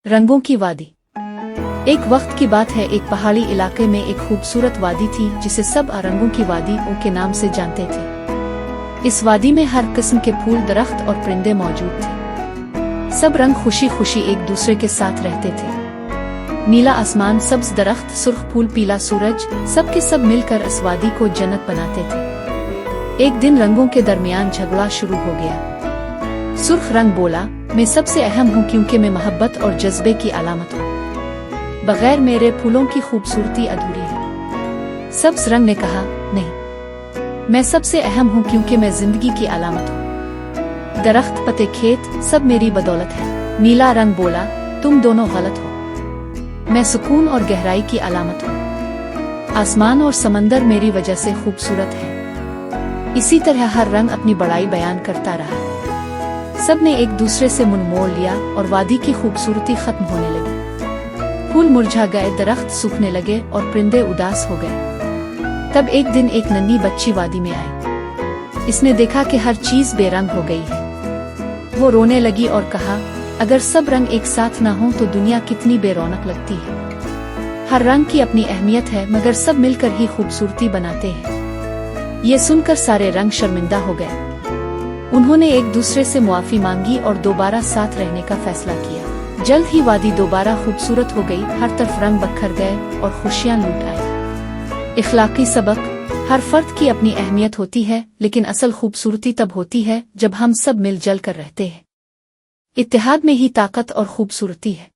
रंगों की वादी। एक वक्त की बात है, एक पहाड़ी इलाके में एक खूबसूरत वादी थी जिसे सब रंगों की वादी के नाम से जानते थे। इस वादी में हर किस्म के फूल, दरख्त और परिंदे मौजूद थे। सब रंग खुशी खुशी एक दूसरे के साथ रहते थे। नीला आसमान, सब्ज दरख्त, सुर्ख फूल, पीला सूरज, सब के सब मिलकर इस वादी को जन्नत बनाते थे। एक दिन रंगों के दरमियान झगड़ा शुरू हो गया। सुर्ख रंग बोला, मैं सबसे अहम हूँ क्योंकि मैं मोहब्बत और जज्बे की अलामत हूँ। बगैर मेरे फूलों की खूबसूरती अधूरी है। सब्ज रंग ने कहा, नहीं, मैं सबसे अहम हूँ क्योंकि मैं जिंदगी की अलामत हूँ। दरख्त, पत्ते, खेत सब मेरी बदौलत है। नीला रंग बोला, तुम दोनों गलत हो, मैं सुकून और गहराई की अलामत हूँ। आसमान और समंदर मेरी वजह से खूबसूरत है। इसी तरह हर रंग अपनी बड़ाई बयान करता रहा। सब ने एक दूसरे से मुंह मोड़ लिया और वादी की खूबसूरती खत्म होने लगी। फूल मुरझा गए, दरख्त सूखने लगे और परिंदे उदास हो गए। तब एक दिन एक नन्ही बच्ची वादी में आई। इसने देखा कि हर चीज बेरंग हो गई है। वो रोने लगी और कहा, अगर सब रंग एक साथ ना हो तो दुनिया कितनी बेरौनक लगती है। हर रंग की अपनी अहमियत है, मगर सब मिलकर ही खूबसूरती बनाते हैं। ये सुनकर सारे रंग शर्मिंदा हो गए। उन्होंने एक दूसरे से मुआफी मांगी और दोबारा साथ रहने का फैसला किया। जल्द ही वादी दोबारा खूबसूरत हो गई। हर तरफ रंग बखर गए और खुशियां लूट आई। इखलाकी सबक, हर फर्द की अपनी अहमियत होती है, लेकिन असल खूबसूरती तब होती है जब हम सब मिलजुल कर रहते हैं। इत्तेहाद में ही ताकत और खूबसूरती है।